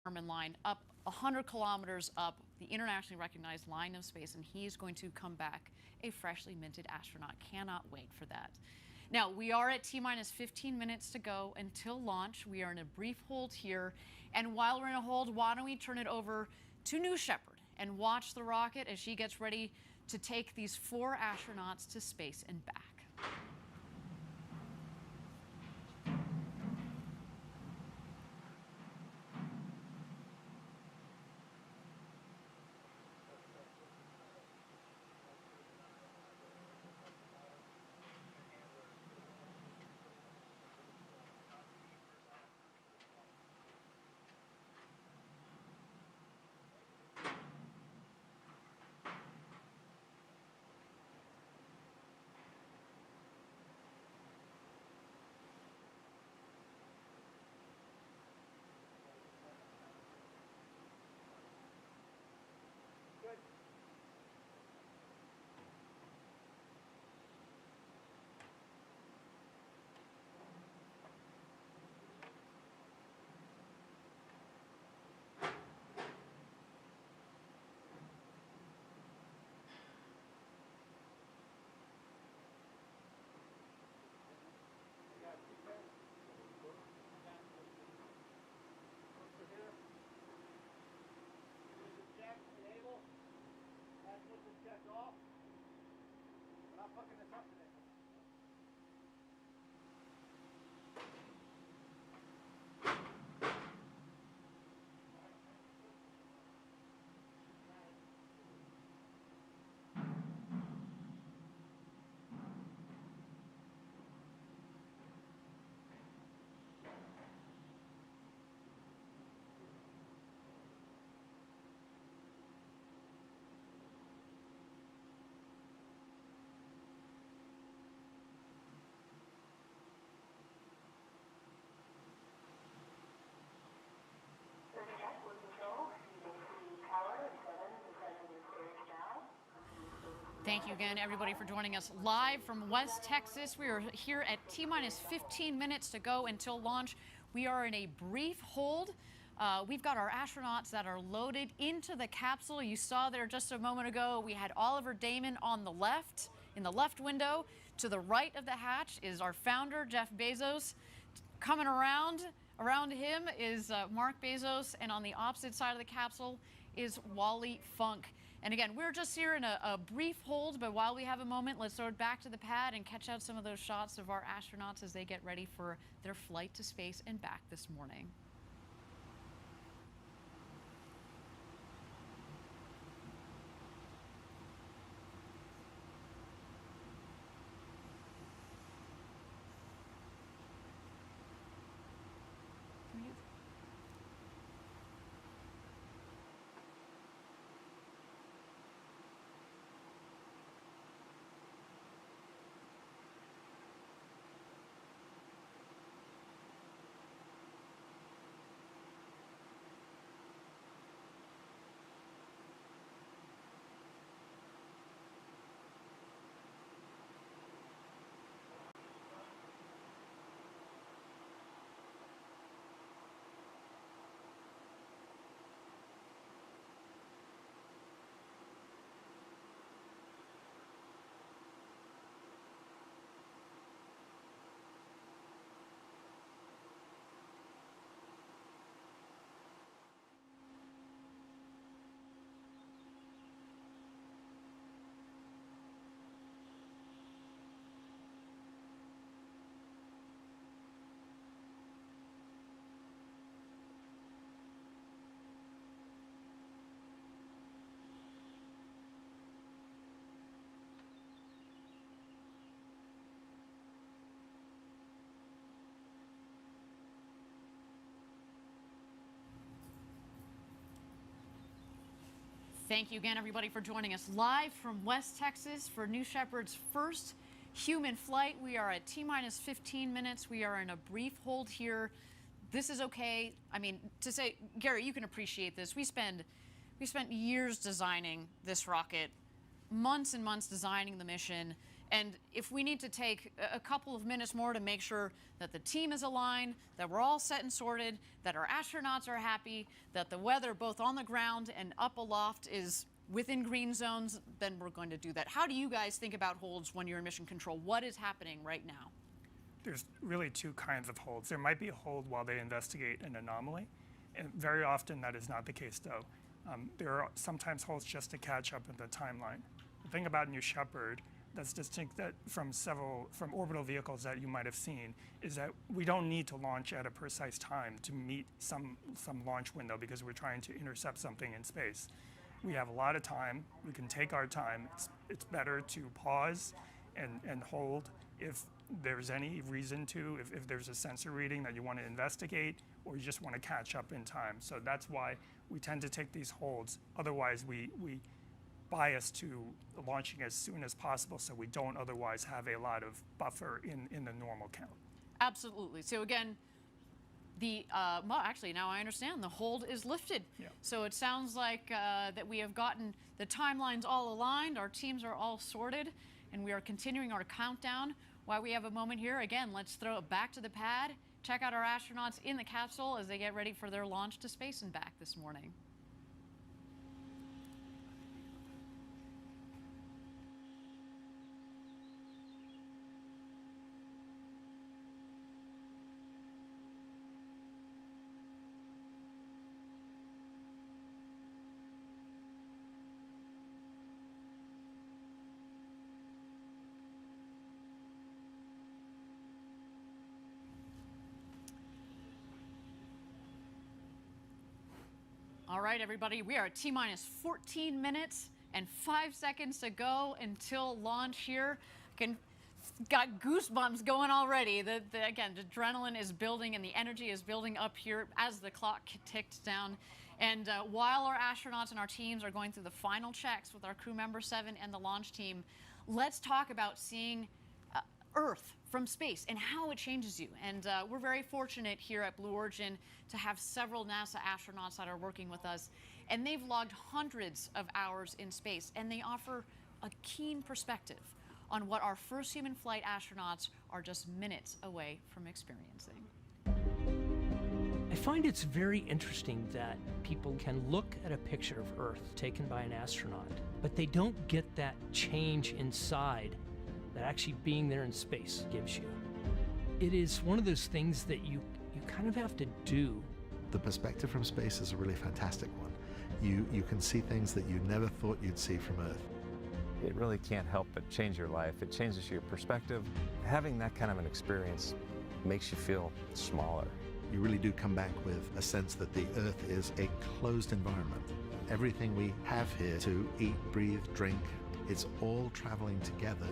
German line up 100 kilometers up the internationally recognized line of space, and he's going to come back a freshly minted astronaut. Cannot wait for that. Now, we are at T-minus 15 minutes to go until launch. We are in a brief hold here, and while we're in a hold, why don't we turn it over to New Shepard and watch the rocket as she gets ready to take these 4 astronauts to space and back. Good. Enable. That switch is checked off. We're not fucking this up today. Thank you again, everybody, for joining us live from West Texas. We are here at T-minus 15 minutes to go until launch. We are in a brief hold. We've got our astronauts that are loaded into the capsule. You saw there just a moment ago, we had Oliver Daemen on the left, in the left window. To the right of the hatch is our founder, Jeff Bezos. Coming around him is Mark Bezos, and on the opposite side of the capsule is Wally Funk. And again, we're just here in a brief hold, but while we have a moment, let's throw it back to the pad and catch out some of those shots of our astronauts as they get ready for their flight to space and back this morning. Thank you again, everybody, for joining us live from West Texas for New Shepard's first human flight. We are at T-minus 15 minutes. We are in a brief hold here. This is okay. I mean, to say, Gary, you can appreciate this. We spent years designing this rocket, months and months designing the mission, And if we need to take a couple of minutes more to make sure that the team is aligned, that we're all set and sorted, that our astronauts are happy, that the weather both on the ground and up aloft is within green zones, then we're going to do that. How do you guys think about holds when you're in mission control? What is happening right now? There's really two kinds of holds. There might be a hold while they investigate an anomaly, and very often that is not the case though. There are sometimes holds just to catch up in the timeline. The thing about New Shepard that's distinct from orbital vehicles that you might have seen is that we don't need to launch at a precise time to meet some launch window because we're trying to intercept something in space. We have a lot of time. We can take our time. It's better to pause and hold if there's any reason to, if there's a sensor reading that you want to investigate or you just want to catch up in time. So that's why we tend to take these holds. Otherwise, we bias to launching as soon as possible so we don't otherwise have a lot of buffer in the normal count. Absolutely. So again, well, actually, now I understand. The hold is lifted. Yeah. So it sounds like that we have gotten the timelines all aligned, our teams are all sorted, and we are continuing our countdown. While we have a moment here, again, let's throw it back to the pad, check out our astronauts in the capsule as they get ready for their launch to space and back this morning. All right, everybody, we are at T-minus 14 minutes and 5 seconds to go until launch here. Got goosebumps going already. Again, the adrenaline is building and the energy is building up here as the clock ticks down. And while our astronauts and our teams are going through the final checks with our crew member 7 and the launch team, let's talk about seeing Earth from space and how it changes you. And we're very fortunate here at Blue Origin to have several NASA astronauts that are working with us, and they've logged hundreds of hours in space, and they offer a keen perspective on what our first human flight astronauts are just minutes away from experiencing. I find it's very interesting that people can look at a picture of Earth taken by an astronaut, but they don't get that change inside that actually being there in space gives you. It is one of those things that you kind of have to do. The perspective from space is a really fantastic one. You can see things that you never thought you'd see from Earth. It really can't help but change your life. It changes your perspective. Having that kind of an experience makes you feel smaller. You really do come back with a sense that the Earth is a closed environment. Everything we have here to eat, breathe, drink, it's all traveling together.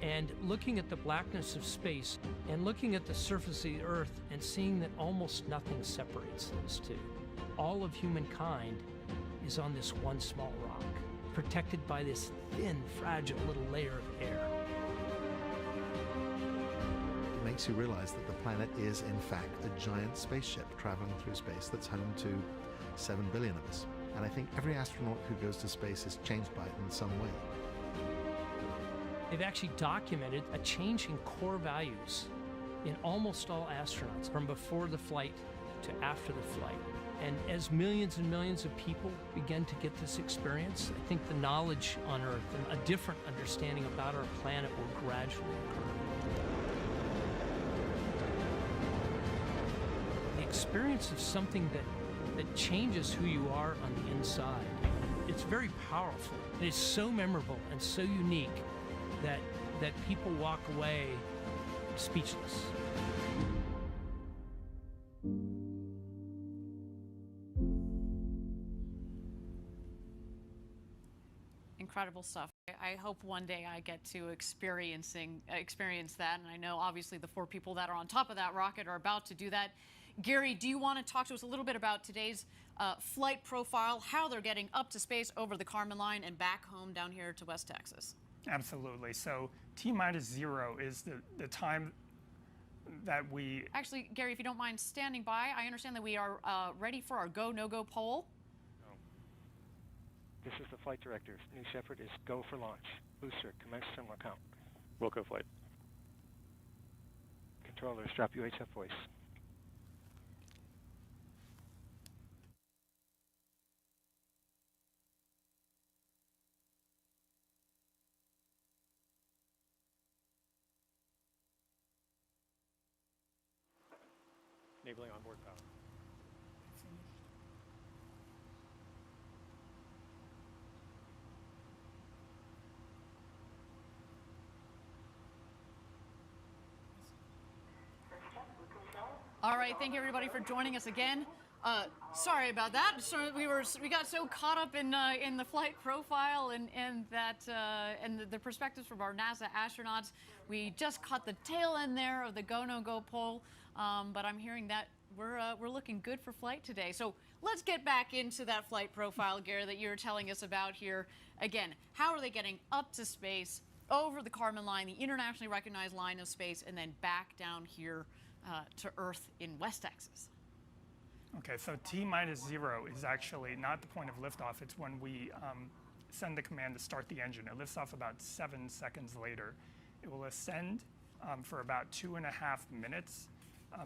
And looking at the blackness of space and looking at the surface of the Earth and seeing that almost nothing separates those two. All of humankind is on this one small rock, protected by this thin, fragile little layer of air. It makes you realize that the planet is, in fact, a giant spaceship traveling through space that's home to 7 billion of us. And I think every astronaut who goes to space is changed by it in some way. They've actually documented a change in core values in almost all astronauts from before the flight to after the flight. And as millions and millions of people begin to get this experience, I think the knowledge on Earth and a different understanding about our planet will gradually occur. The experience of something that changes who you are on the inside, it's very powerful. It is so memorable and so unique that people walk away speechless. Incredible stuff. I hope one day I get to experience that, and I know obviously the 4 people that are on top of that rocket are about to do that. Gary, do you want to talk to us a little bit about today's flight profile, how they're getting up to space over the Kármán line and back home down here to West Texas? Absolutely. So T-minus 0 is the time that we... Actually, Gary, if you don't mind standing by, I understand that we are ready for our go, no-go poll. No. This is the flight director. New Shepard is go for launch. Booster, commence similar count. Wilco flight. Controller, strap UHF voice. Enabling onboard power. All right, thank you everybody for joining us again. Sorry about that. So we got so caught up in the flight profile and the perspectives from our NASA astronauts. We just caught the tail end there of the go no go poll, but I'm hearing that we're looking good for flight today. So let's get back into that flight profile, Gary, that you were telling us about here. Again, how are they getting up to space, over the Kármán line, the internationally recognized line of space, and then back down here to Earth in West Texas? Okay, so T-0 is actually not the point of liftoff. It's when we send the command to start the engine. It lifts off about 7 seconds later. It will ascend for about 2.5 minutes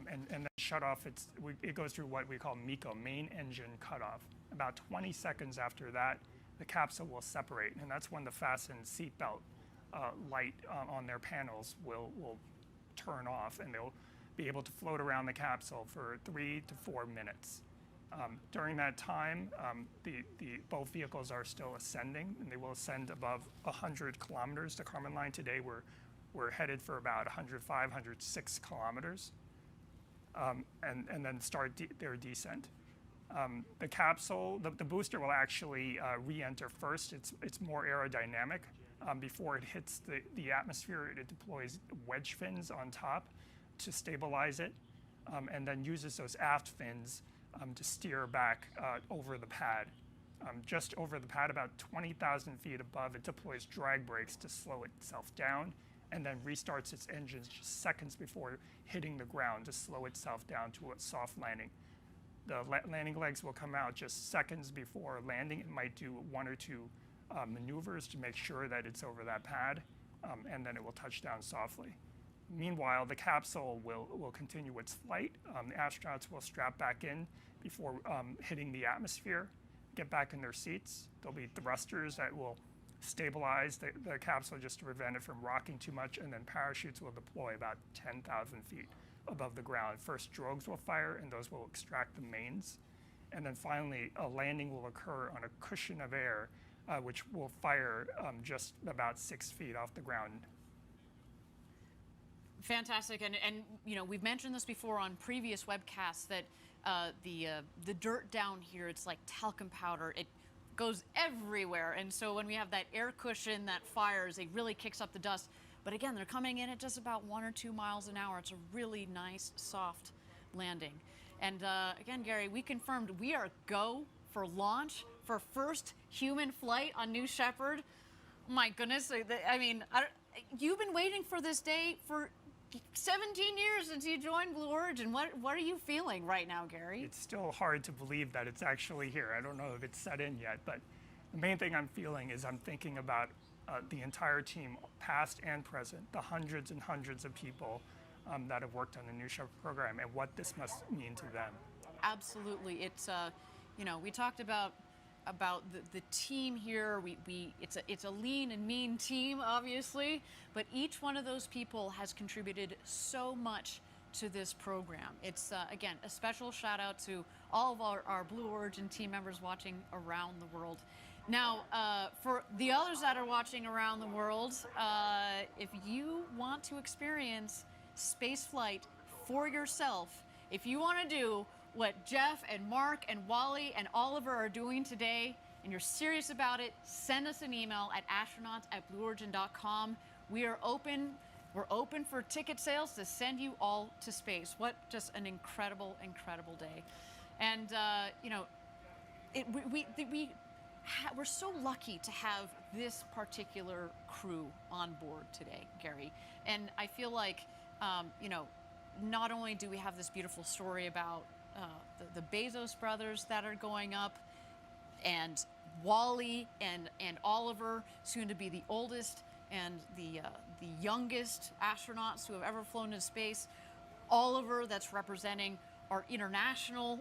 and then shut off. It goes through what we call MECO, main engine cutoff. About 20 seconds after that, the capsule will separate, and that's when the fastened seatbelt light on their panels will turn off, and they'll be able to float around the capsule for 3 to 4 minutes. During that time, both vehicles are still ascending, and they will ascend above 100 kilometers. The Kármán line today, we're headed for about 105, 106 kilometers, and then start their descent. The capsule, the booster will actually re-enter first. It's more aerodynamic. Before it hits the atmosphere, it deploys wedge fins on top to stabilize it, and then uses those aft fins to steer back over the pad. Just over the pad, about 20,000 feet above, it deploys drag brakes to slow itself down, and then restarts its engines just seconds before hitting the ground to slow itself down to a soft landing. The landing legs will come out just seconds before landing. It might do 1 or 2 maneuvers to make sure that it's over that pad, and then it will touch down softly. Meanwhile, the capsule will continue its flight. The astronauts will strap back in before hitting the atmosphere, get back in their seats. There'll be thrusters that will stabilize the capsule just to prevent it from rocking too much, and then parachutes will deploy about 10,000 feet above the ground. First drogues will fire, and those will extract the mains. And then finally, a landing will occur on a cushion of air, which will fire just about 6 feet off the ground. Fantastic, and you know, we've mentioned this before on previous webcasts that the dirt down here, it's like talcum powder. It goes everywhere, and so when we have that air cushion that fires, it really kicks up the dust. But again, they're coming in at just about 1 or 2 miles an hour. It's a really nice, soft landing. And again, Gary, we confirmed we are go for launch for first human flight on New Shepard. My goodness, I mean, you've been waiting for this day for 17 years since you joined Blue Origin. What are you feeling right now, Gary? It's still hard to believe that it's actually here. I don't know if it's set in yet, but the main thing I'm feeling is I'm thinking about the entire team, past and present, the hundreds and hundreds of people that have worked on the New Shepard program, and what this must mean to them. Absolutely. It's you know, we talked about the team here. It's a lean and mean team, obviously, but each one of those people has contributed so much to this program. It's again, a special shout out to all of our Blue Origin team members watching around the world. Now, for the others that are watching around the world, if you want to experience space flight for yourself, if you want to do what Jeff and Mark and Wally and Oliver are doing today, and you're serious about it, send us an email at astronauts@blueorigin.com. We're open for ticket sales to send you all to space. What just an incredible, incredible day. And you know, we're so lucky to have this particular crew on board today, Gary. And I feel like, you know, not only do we have this beautiful story about the Bezos brothers that are going up, and Wally and Oliver, soon to be the oldest and the youngest astronauts who have ever flown into space. Oliver, that's representing our international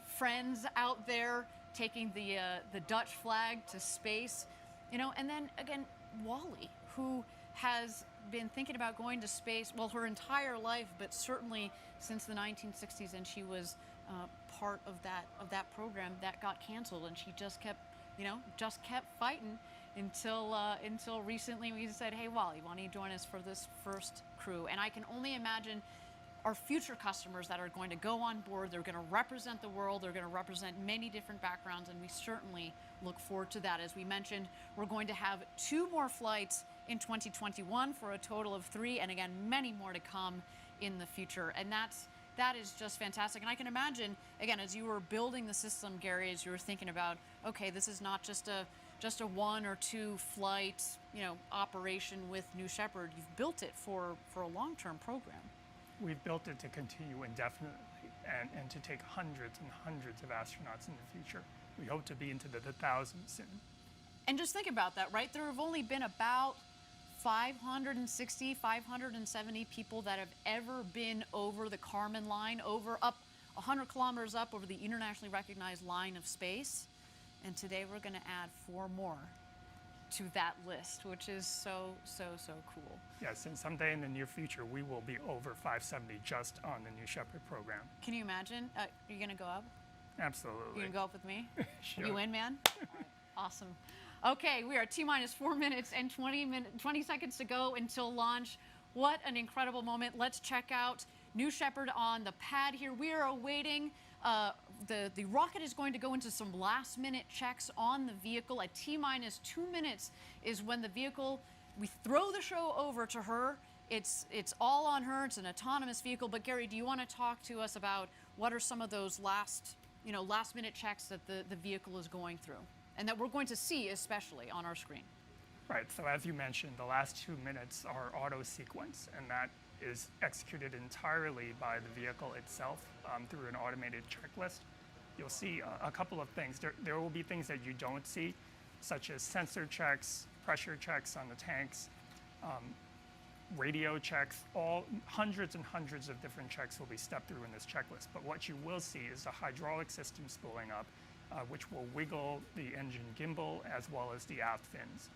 friends out there, taking the Dutch flag to space, you know, and then again, Wally, who has been thinking about going to space, well, her entire life, but certainly since the 1960s, and she was part of that program that got canceled, and she just kept, you know, fighting until recently we said, hey, Wally, why don't you join us for this first crew? And I can only imagine our future customers that are going to go on board. They're going to represent the world. They're going to represent many different backgrounds, and we certainly look forward to that. As we mentioned, we're going to have 2 more flights in 2021 for a total of 3, and again, many more to come in the future. And that is just fantastic. And I can imagine, again, as you were building the system, Gary, as you were thinking about, okay, this is not just a 1 or 2 flight, you know, operation with New Shepard. You've built it for a long-term program. We've built it to continue indefinitely and to take hundreds and hundreds of astronauts in the future. We hope to be into the thousands soon. And just think about that, right? There have only been about 560, 570 people that have ever been over the Kármán line, up 100 kilometers up over the internationally recognized line of space. And today we're going to add 4 more to that list, which is so cool. Yes, and someday in the near future, we will be over 570 just on the New Shepard program. Can you imagine? Are you going to go up? Absolutely. You going to go up with me? Sure. You in, man? All right. Awesome. Okay, we are T-minus 4 minutes and 20 seconds to go until launch. What an incredible moment. Let's check out New Shepard on the pad here. We are awaiting the rocket is going to go into some last-minute checks on the vehicle. At T-minus 2 minutes is when the vehicle, we throw the show over to her. It's all on her. It's an autonomous vehicle. But Gary, do you want to talk to us about what are some of those last-minute checks that the vehicle is going through, and that we're going to see especially on our screen? Right. So as you mentioned, the last 2 minutes are auto sequence, and that is executed entirely by the vehicle itself through an automated checklist. You'll see a couple of things. There will be things that you don't see, such as sensor checks, pressure checks on the tanks, radio checks. Hundreds and hundreds of different checks will be stepped through in this checklist. But what you will see is the hydraulic system spooling up, which will wiggle the engine gimbal as well as the aft fins.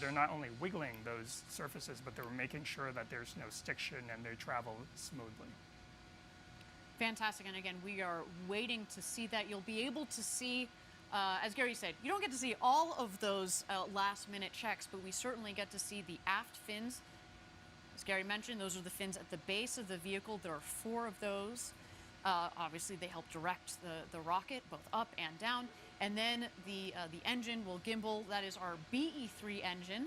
They're not only wiggling those surfaces, but they're making sure that there's no stiction and they travel smoothly. Fantastic. And again, we are waiting to see that. You'll be able to see, as Gary said, you don't get to see all of those last-minute checks, but we certainly get to see the aft fins. As Gary mentioned, those are the fins at the base of the vehicle. There are 4 of those. Obviously, they help direct the rocket both up and down. And then the engine will gimbal. That is our BE3 engine,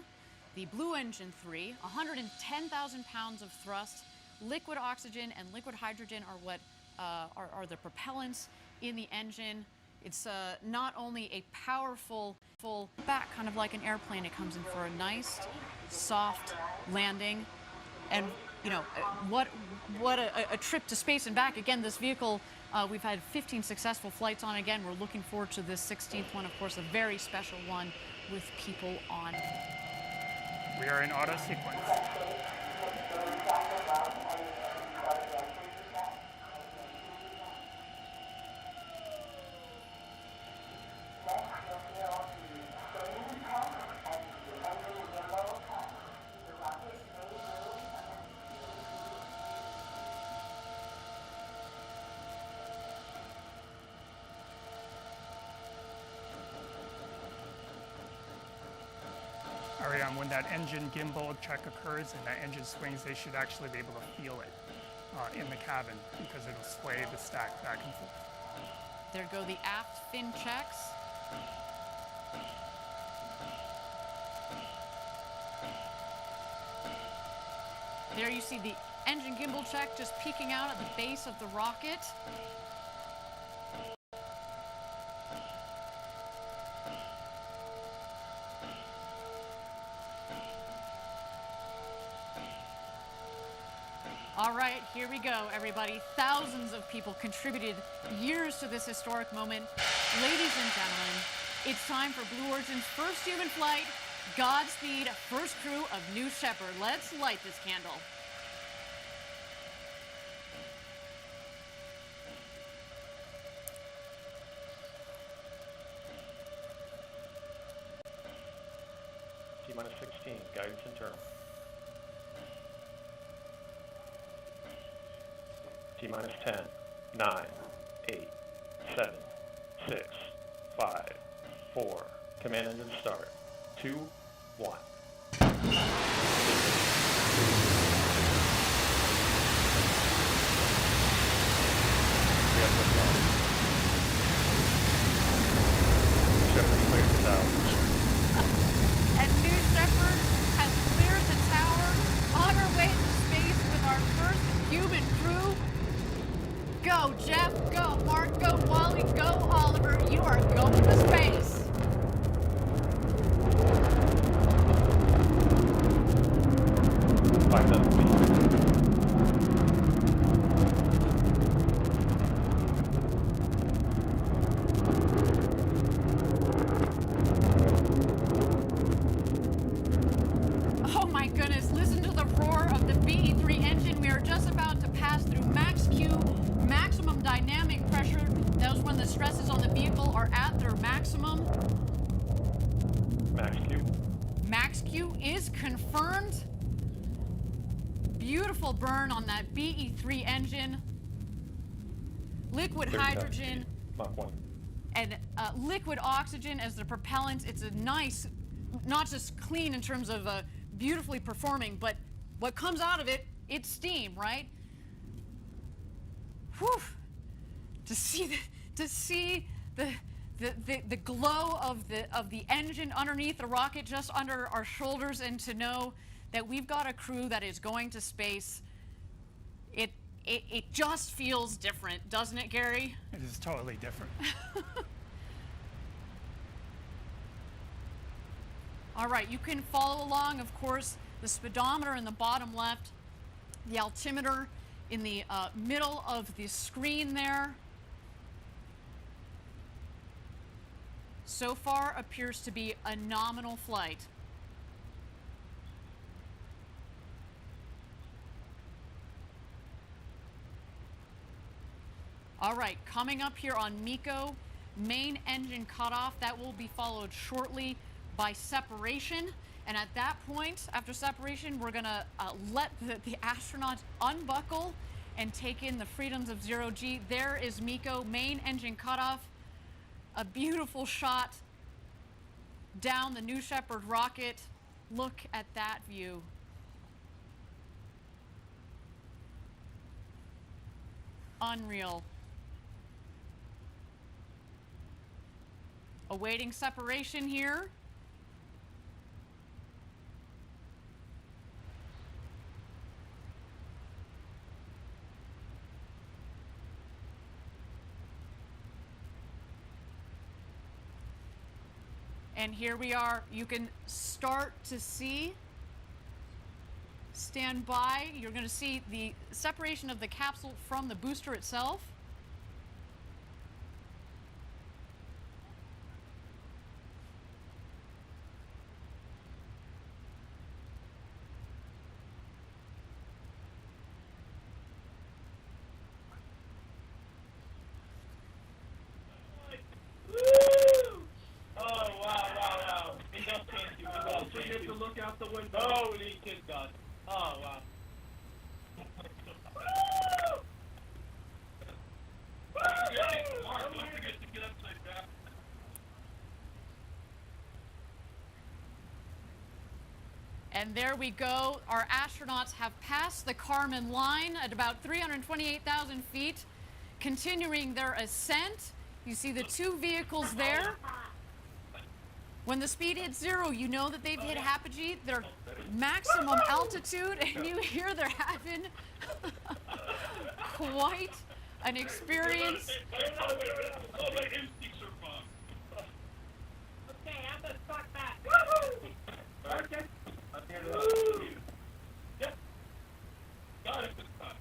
the Blue Engine 3, 110,000 pounds of thrust. Liquid oxygen and liquid hydrogen are what are the propellants in the engine. It's not only a powerful full back, kind of like an airplane. It comes in for a nice, soft landing. And you know, what a trip to space and back. Again, this vehicle, we've had 15 successful flights on. Again, we're looking forward to this 16th one, of course, a very special one with people on. We are in auto sequence. Ariane, when that engine gimbal check occurs and that engine swings, they should actually be able to feel it in the cabin because it'll sway the stack back and forth. There go the aft fin checks. There you see the engine gimbal check just peeking out at the base of the rocket. All right, here we go, everybody. Thousands of people contributed years to this historic moment. Ladies and gentlemen, it's time for Blue Origin's first human flight. Godspeed, first crew of New Shepard. Let's light this candle. T-minus 16, guidance internal. T-minus 10, 9, 8, 7, 6, 5, 4. Command engine start. 2, 1. We have liftoff. Shepard cleared the tower. And New Shepard has cleared the tower on our way to space with our first human crew. Go, Jeff. Go, Mark. Go, Wally. Go, Oliver. You are going to space. Oh my goodness, listen to the roar of the BE-3 engine. We are just about to pass through max Q, maximum dynamic pressure. That was when the stresses on the vehicle are at their maximum. Max Q. Max Q is confirmed. Beautiful burn on that BE-3 engine. Liquid hydrogen Mach 1. and liquid oxygen as the propellant. It's a nice, not just clean in terms of beautifully performing, but what comes out of it, it's steam, right? Whew. To see the glow of the engine underneath the rocket, just under our shoulders, and to know that we've got a crew that is going to space, it just feels different, doesn't it, Gary? It is totally different. All right, you can follow along, of course, the speedometer in the bottom left, the altimeter in the middle of the screen there. So far appears to be a nominal flight. All right, coming up here on MECO, main engine cutoff. That will be followed shortly by separation. And at that point, after separation, we're gonna let the astronauts unbuckle and take in the freedoms of zero G. There is MECO, main engine cutoff. A beautiful shot down the New Shepard rocket. Look at that view. Unreal. Awaiting separation here. And here we are. You can start to see, stand by. You're going to see the separation of the capsule from the booster itself. Holy good God. Oh, wow. And there we go. Our astronauts have passed the Kármán line at about 328,000 feet, continuing their ascent. You see the two vehicles there. When the speed hits zero, you know that they've hit apogee, their maximum altitude, and you hear they're having quite an experience. Okay, I'm gonna suck back. Woohoo! Okay. Yep. Got it this time.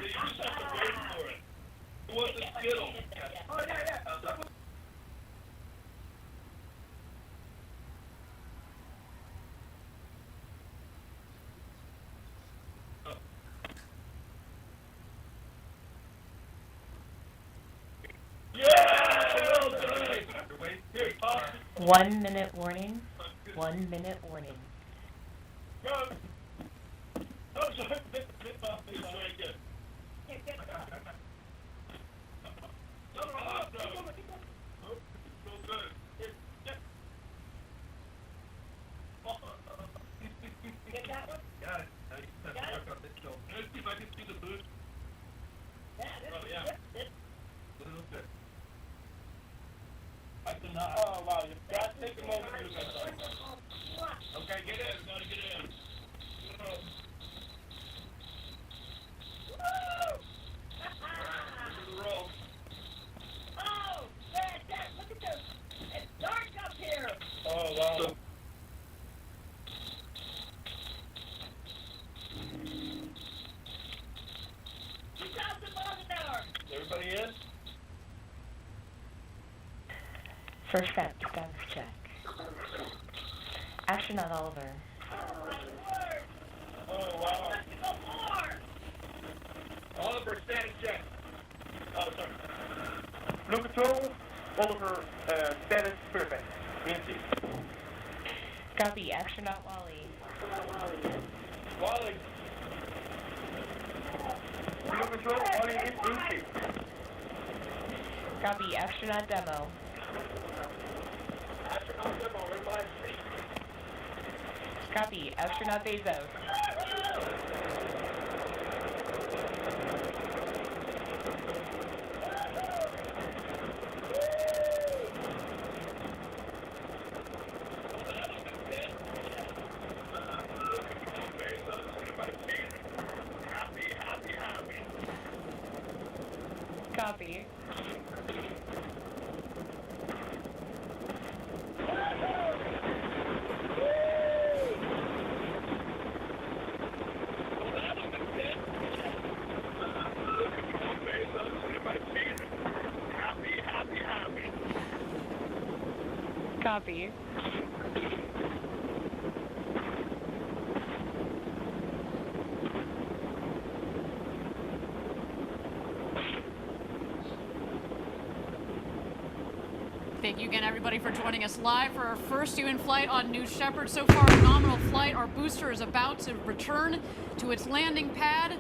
You just have to wait for it. It wasn't Skittle. Oh, yeah. 1 minute warning. 1 minute warning. Oh, wow, you've got to take a moment to do that. Okay, get in, gotta get in. Oh, Dad, look at this. It's dark up here. Oh, wow. 2,000 miles an hour. Everybody in? First step, status check. Astronaut Oliver. Oh, wow. Oliver, status check. Oh, sorry. Blue Control, Oliver, status perfect. ENT. Copy, Astronaut Wally. Wally. Blue Control, Wally is ENT. Copy, Astronaut Demo. Astronaut demo, everybody. Copy, Astronaut Bezos. Copy. Copy. Thank you again, everybody, for joining us live for our first UN flight on New Shepard. So far, a nominal flight. Our booster is about to return to its landing pad.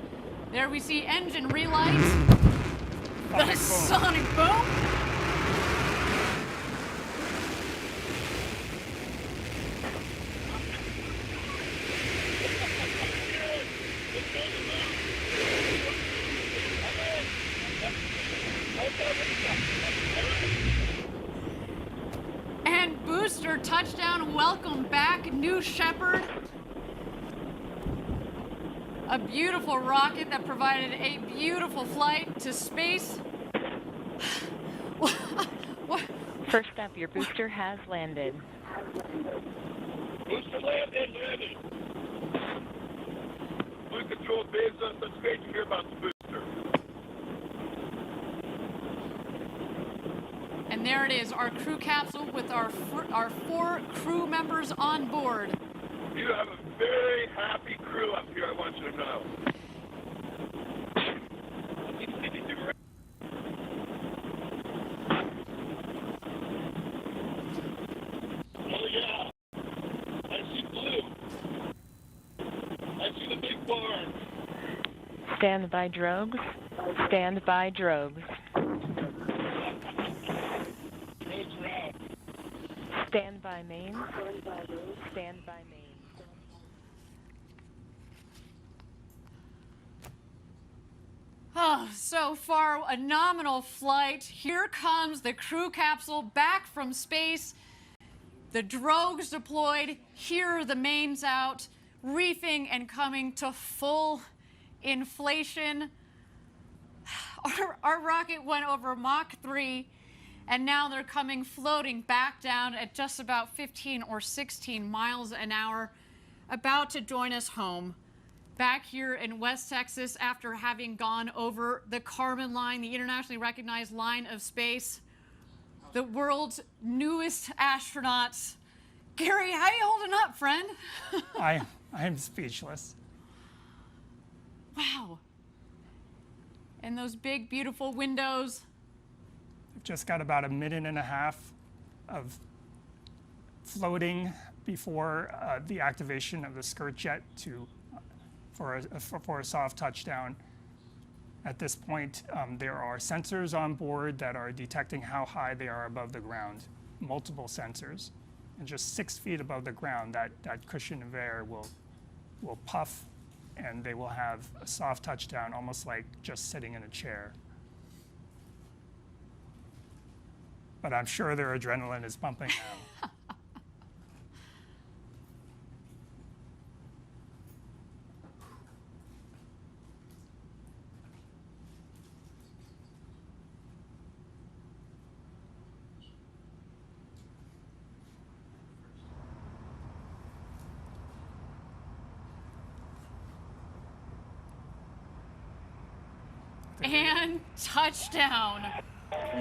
There we see engine relights. The sonic boom. And booster touchdown, welcome back, New Shepard. A beautiful rocket that provided a beautiful flight to space. First up, your booster has landed. Booster landed. Blue Control, Bezos, that's great to hear about the booster. And there it is, our crew capsule with our 4 crew members on board. You have a very happy crew up here, I want you to know. Oh yeah, I see blue. I see the big barn. Stand by drogues. Stand by drogues. Stand by main. Stand by main. Oh, so far, a nominal flight. Here comes the crew capsule back from space. The drogues deployed. Here are the mains out, reefing and coming to full inflation. Our rocket went over Mach 3, and now they're coming floating back down at just about 15 or 16 miles an hour, about to join us home. Back here in West Texas, after having gone over the Kármán line, the internationally recognized line of space, the world's newest astronauts. Gary, how you holding up, friend? I am speechless. Wow. And those big, beautiful windows. I've just got about a minute and a half of floating before the activation of the skirt jet for a soft touchdown. At this point, there are sensors on board that are detecting how high they are above the ground, multiple sensors. And just 6 feet above the ground, that cushion of air will puff, and they will have a soft touchdown, almost like just sitting in a chair. But I'm sure their adrenaline is pumping now. And touchdown.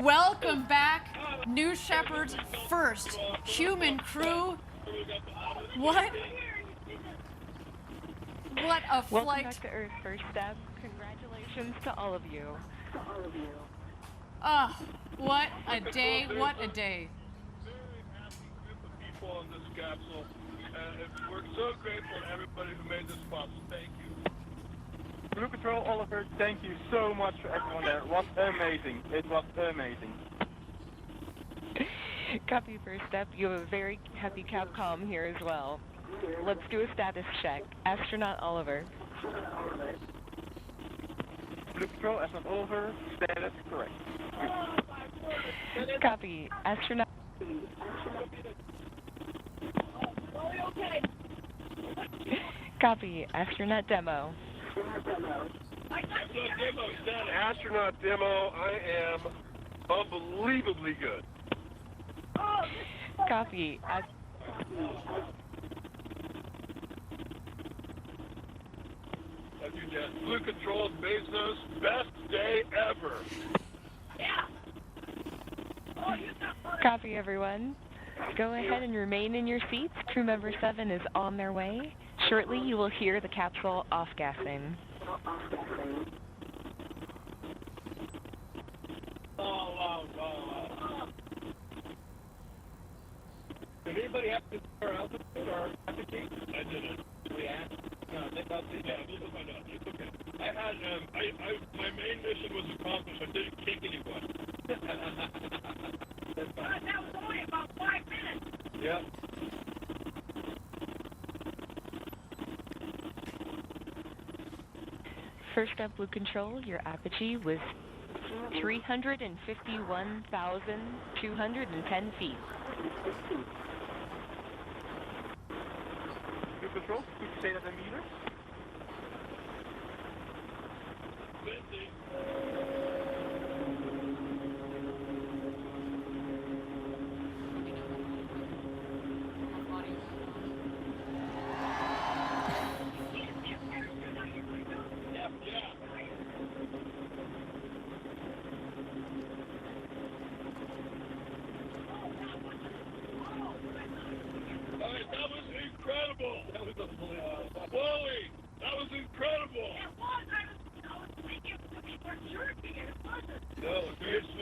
Welcome back, New Shepard's first human crew. What a flight. Welcome back to Earth, first step. Congratulations to all of you. Ah, what a day, what a day. Very happy group of people on this capsule. We're so grateful to everybody who made this possible. Thank you. Blue Control, Oliver, thank you so much for everyone there. It was amazing. It was amazing. Copy, first step. You have a very happy Capcom here as well. Let's do a status check. Astronaut Oliver. Blue Control, Astronaut Oliver, status correct. Copy. Astronaut. Copy. Astronaut Demo. Astronaut Demo, I am unbelievably good. Copy. Blue Control, Bezos, best day ever. Copy, everyone. Go ahead and remain in your seats. Crew member 7 is on their way. Shortly, you will hear the capsule off-gassing. Did anybody have to our altitude or altitude? I didn't. We asked. No, they thought they did. We'll find out. It's okay. I had, my main mission was accomplished. I didn't kick anyone. That's fine. That was only about 5 minutes. Yep. First up, Blue Control, your apogee was 351,210 feet. Blue Control, could you say that in meters? That was incredible. Wally, that was incredible. It was. I was thinking we were jerking and it wasn't. No,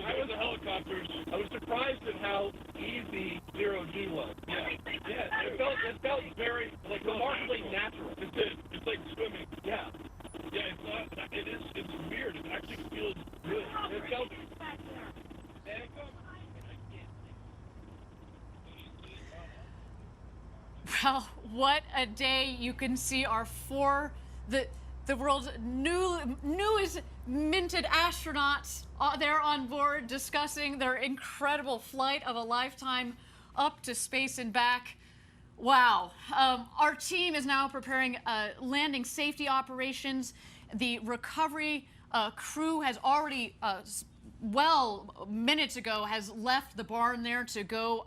I was the helicopters. I was surprised at how easy zero-G was. Yeah, it felt very, like, remarkably natural. It did. It's like swimming. Yeah. Yeah, it's not, it's weird. It actually feels good. It felt, Well, what a day. You can see our the world's newest minted astronauts there on board discussing their incredible flight of a lifetime up to space and back. Wow. Our team is now preparing landing safety operations. The recovery crew has already, minutes ago, has left the barn there to go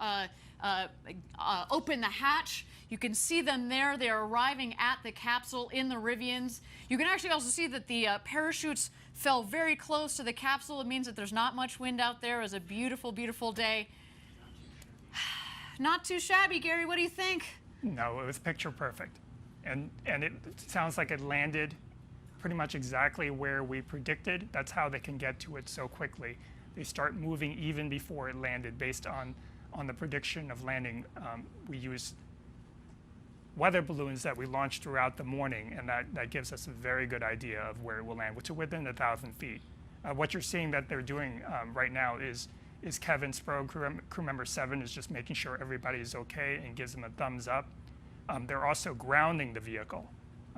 open the hatch. You can see them there. They are arriving at the capsule in the Rivians. You can actually also see that the parachutes fell very close to the capsule. It means that there's not much wind out there. It was a beautiful, beautiful day. Not too shabby, Gary. What do you think? No, it was picture perfect. And it sounds like it landed pretty much exactly where we predicted. That's how they can get to it so quickly. They start moving even before it landed based on on the prediction of landing, we use weather balloons that we launch throughout the morning, and that gives us a very good idea of where it will land, which is within 1,000 feet. What you're seeing that they're doing right now is Kevin Sprague, crew member 7, is just making sure everybody is okay and gives them a thumbs up. They're also grounding the vehicle.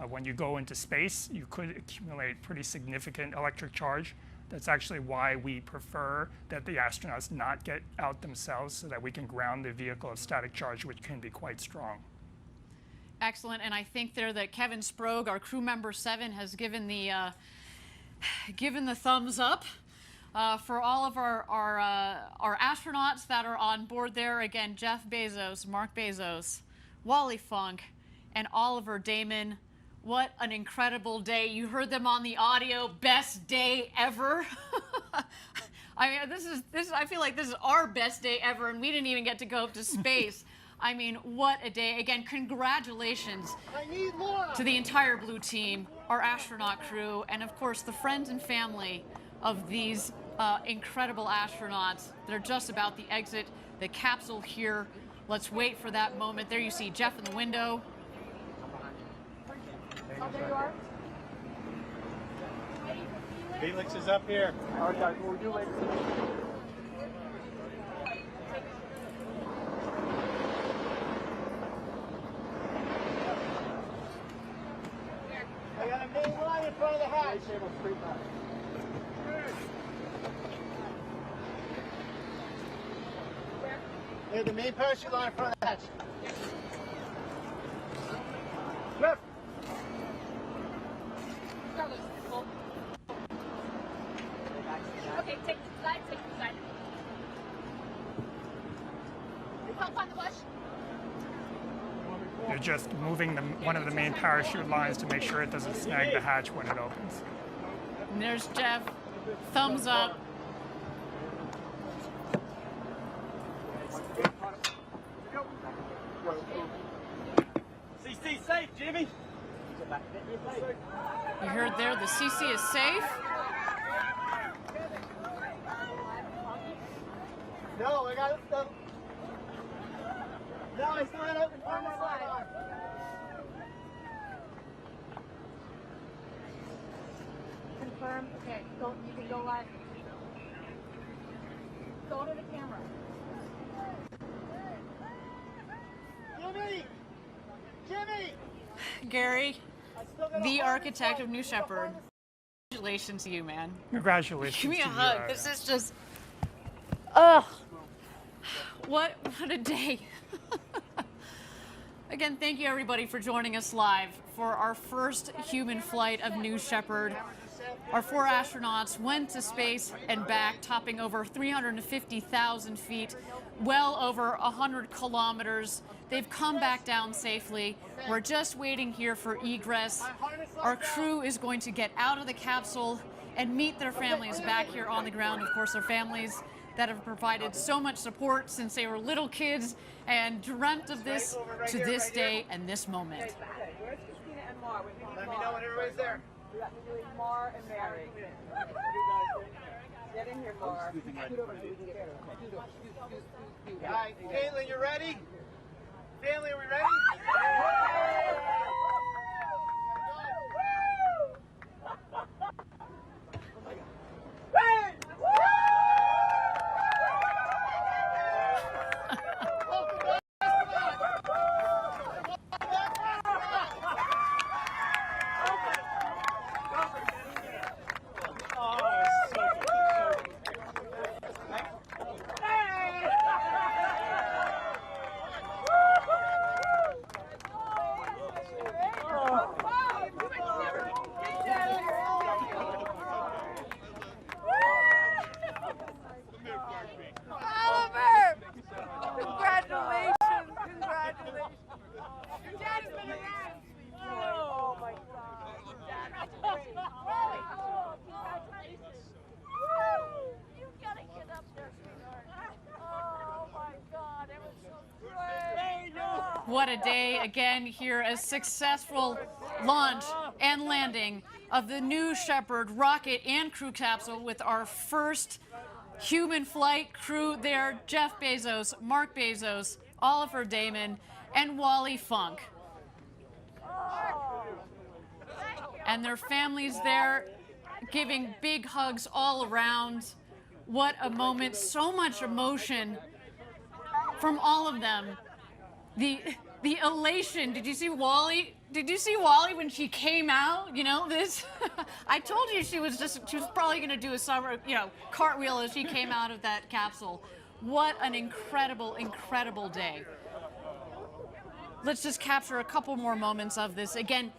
When you go into space, you could accumulate pretty significant electric charge. That's actually why we prefer that the astronauts not get out themselves, so that we can ground the vehicle of static charge, which can be quite strong. Excellent, and I think there that Kevin Sprague, our crew member 7, has given the thumbs up for all of our astronauts that are on board there. Again, Jeff Bezos, Mark Bezos, Wally Funk, and Oliver Daemen. What an incredible day. You heard them on the audio. Best day ever. I mean, I feel like this is our best day ever, and we didn't even get to go up to space. I mean, what a day. Again, congratulations to the entire Blue team, our astronaut crew, and of course the friends and family of these incredible astronauts that are just about to exit the capsule here. Let's wait for that moment. There you see Jeff in the window. Oh, there you are. Felix is up here. All right, guys, we'll do later. I got a main line in front of the hatch. Where? The main parachute line in front of the hatch. Left. Okay, take the side, take the side. Help on the bush. They're just moving one of the main parachute lines to make sure it doesn't snag the hatch when it opens. And there's Jeff. Thumbs up. CC safe, Jimmy. You heard there, the CC is safe. No, I got it. No, I still had it on the side. Confirm. Okay, go. You can go live. Go to the camera. Jimmy! Jimmy! Gary, the architect of New Shepard. Congratulations to you, man. Congratulations. Give me a to you, hug. This is just, oh, what a day. Again, thank you everybody for joining us live for our first human flight of New Shepard. Our 4 astronauts went to space and back, topping over 350,000 feet, well over 100 kilometers. They've come back down safely. We're just waiting here for egress. Our crew is going to get out of the capsule and meet their families back here on the ground. Of course, their families that have provided so much support since they were little kids and dreamt of this to this day and this moment. Let me know when everybody's there. Mar and Mary. Get in here, Mar. All right, Caitlin, you ready? Family, are we ready? What a day again here, a successful launch and landing of the New Shepard rocket and crew capsule with our first human flight crew there, Jeff Bezos, Mark Bezos, Oliver Daemen, and Wally Funk. And their families there giving big hugs all around. What a moment, so much emotion from all of them. The elation. Did you see Wally? Did you see Wally when she came out? You know, this, I told you she was probably going to do a cartwheel as she came out of that capsule. What an incredible, incredible day. Let's just capture a couple more moments of this. Again,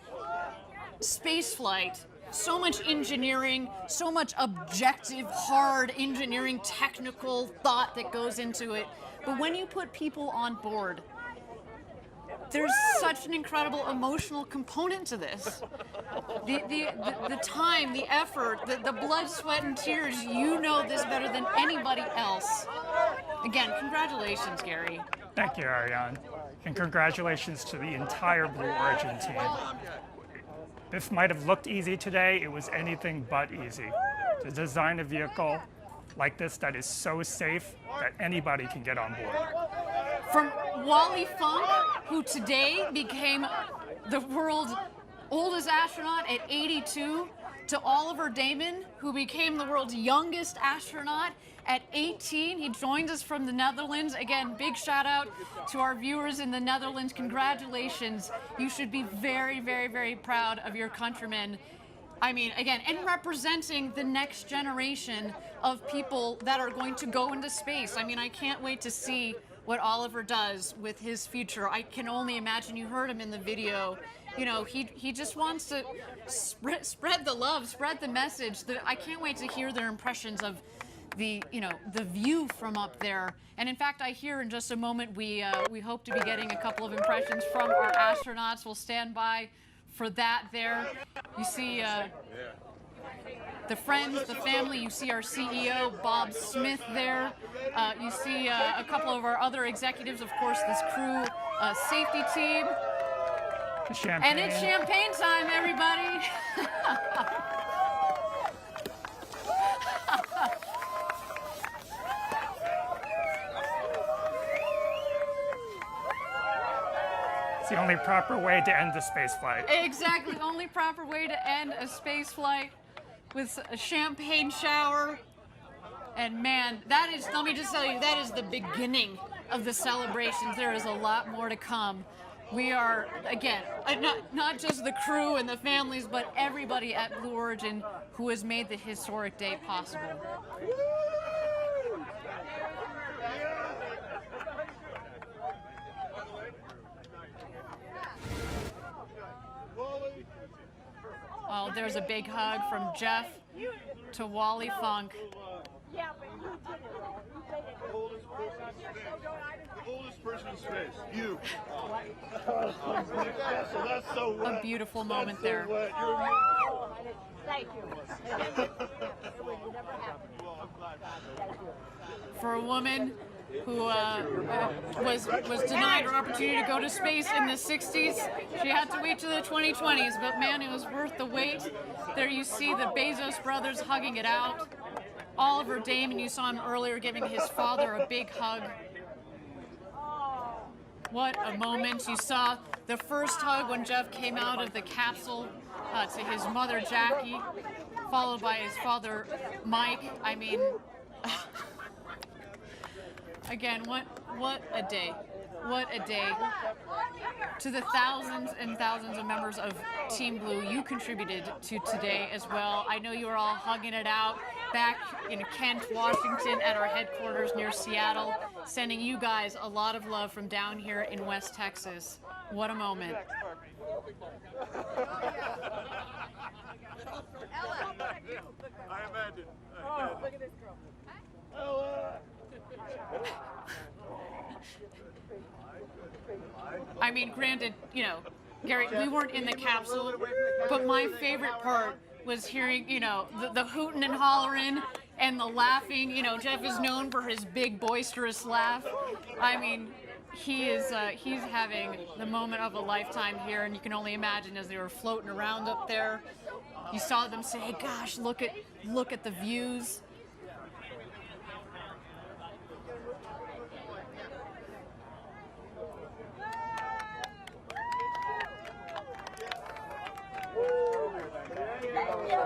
space flight, so much engineering, so much objective, hard engineering, technical thought that goes into it. But when you put people on board, there's such an incredible emotional component to this. The time, the effort, the blood, sweat, and tears, you know this better than anybody else. Again, congratulations, Gary. Thank you, Ariane. And congratulations to the entire Blue Origin team. This might have looked easy today. It was anything but easy. To design a vehicle like this that is so safe that anybody can get on board. From Wally Funk, who today became the world's oldest astronaut at 82, to Oliver Daemen, who became the world's youngest astronaut at 18. He joins us from the Netherlands. Again, big shout out to our viewers in the Netherlands. Congratulations. You should be very, very, very proud of your countrymen. I mean, again, and representing the next generation of people that are going to go into space. I mean, I can't wait to see what Oliver does with his future. I can only imagine. You heard him in the video. You know, he just wants to spread the love, spread the message. I can't wait to hear their impressions of the view from up there. And in fact, I hear in just a moment we hope to be getting a couple of impressions from our astronauts. We'll stand by for that there. You see the friends, the family. You see our CEO, Bob Smith, there. You see a couple of our other executives, of course, this crew safety team. Champagne. And it's champagne time, everybody. It's the only proper way to end the space flight. Exactly, the only proper way to end a space flight with a champagne shower. And man, that is, let me just tell you, that is the beginning of the celebrations. There is a lot more to come. We are, again, not just the crew and the families, but everybody at Blue Origin who has made the historic day possible. Well, there's a big hug from Jeff to Wally Funk. The oldest person in space, you. That's so wet. A beautiful moment there. Thank you. For a woman who was denied her opportunity to go to space in the 60s, she had to wait to the 2020s, but man, it was worth the wait. There you see the Bezos brothers hugging it out. Oliver Daemen, you saw him earlier giving his father a big hug. What a moment. You saw the first hug when Jeff came out of the capsule to his mother, Jackie, followed by his father, Mike. I mean, again, what a day. What a day. To the thousands and thousands of members of Team Blue, you contributed to today as well. I know you were all hugging it out back in Kent, Washington at our headquarters near Seattle, sending you guys a lot of love from down here in West Texas. What a moment. I imagine. Oh, look at this girl. I mean, granted, you know, Gary, we weren't in the capsule, but my favorite part was hearing, you know, the hooting and hollering and the laughing. You know, Jeff is known for his big, boisterous laugh. I mean, he's having the moment of a lifetime here, and you can only imagine as they were floating around up there. You saw them say, gosh, look at the views.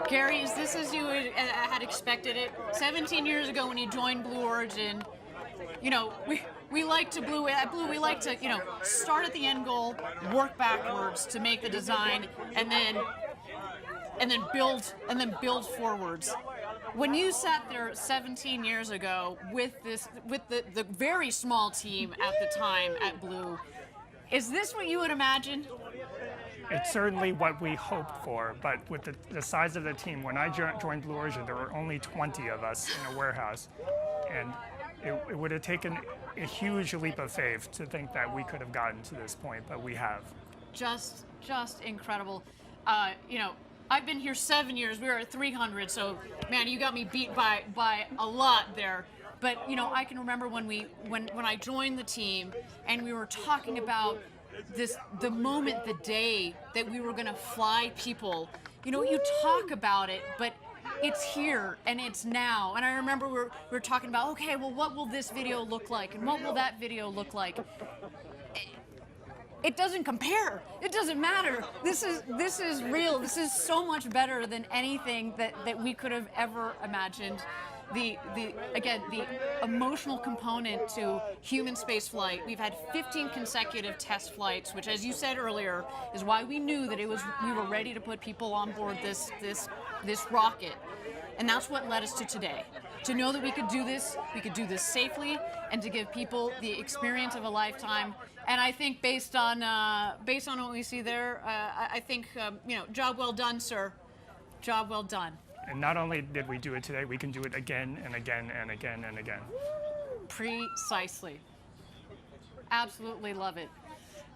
Gary, is this as you had expected it? 17 years ago when you joined Blue Origin, you know, we like to we like to, you know, start at the end goal, work backwards to make the design, and then build forwards. When you sat there 17 years ago with the very small team at the time at Blue, is this what you would imagine? It's certainly what we hoped for, but with the size of the team, when I joined Blue Origin, there were only 20 of us in a warehouse, and it would have taken a huge leap of faith to think that we could have gotten to this point, but we have. Just incredible. You know, I've been here 7 years. We were at 300, so man, you got me beat by a lot there. But you know, I can remember when I joined the team, and we were talking about the moment, the day that we were going to fly people. You know, you talk about it, but it's here and it's now. And I remember we were talking about, okay, well, what will this video look like, and what will that video look like? It doesn't compare. It doesn't matter. This is real. This is so much better than anything that we could have ever imagined. The emotional component to human space flight. We've had 15 consecutive test flights, which, as you said earlier, is why we knew that we were ready to put people on board this rocket. And that's what led us to today. To know that we could do this safely, and to give people the experience of a lifetime. And I think based on what we see there, I think you know, job well done, sir. Job well done. And not only did we do it today, we can do it again and again and again and again. Precisely. Absolutely love it.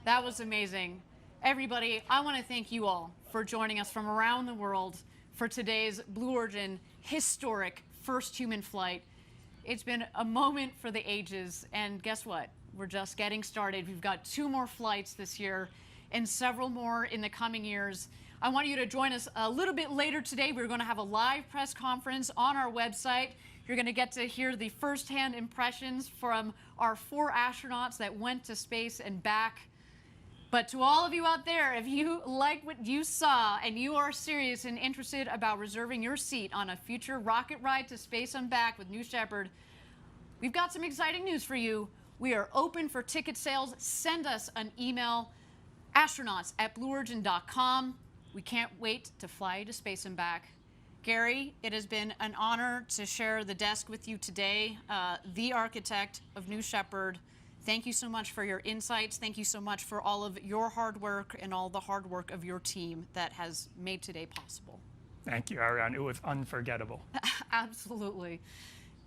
That was amazing. Everybody, I want to thank you all for joining us from around the world for today's Blue Origin historic first human flight. It's been a moment for the ages, and guess what? We're just getting started. We've got 2 more flights this year and several more in the coming years. I want you to join us a little bit later today. We're going to have a live press conference on our website. You're going to get to hear the firsthand impressions from our 4 astronauts that went to space and back. But to all of you out there, if you like what you saw and you are serious and interested about reserving your seat on a future rocket ride to space and back with New Shepard, we've got some exciting news for you. We are open for ticket sales. Send us an email, astronauts@blueorigin.com. We can't wait to fly you to space and back. Gary, it has been an honor to share the desk with you today, the architect of New Shepard. Thank you so much for your insights. Thank you so much for all of your hard work and all the hard work of your team that has made today possible. Thank you, Ariane. It was unforgettable. Absolutely.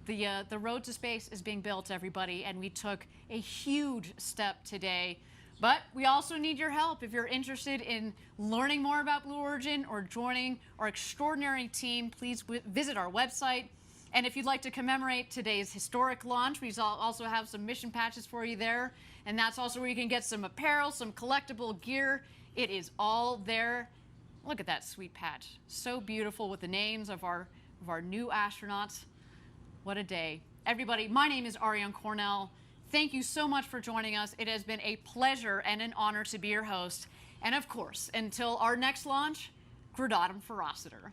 The road to space is being built, everybody, and we took a huge step today. But we also need your help. If you're interested in learning more about Blue Origin or joining our extraordinary team, please visit our website. And if you'd like to commemorate today's historic launch, we also have some mission patches for you there. And that's also where you can get some apparel, some collectible gear. It is all there. Look at that sweet patch. So beautiful with the names of our new astronauts. What a day. Everybody, my name is Ariane Cornell. Thank you so much for joining us. It has been a pleasure and an honor to be your host. And of course, until our next launch, Gradatum Ferociter.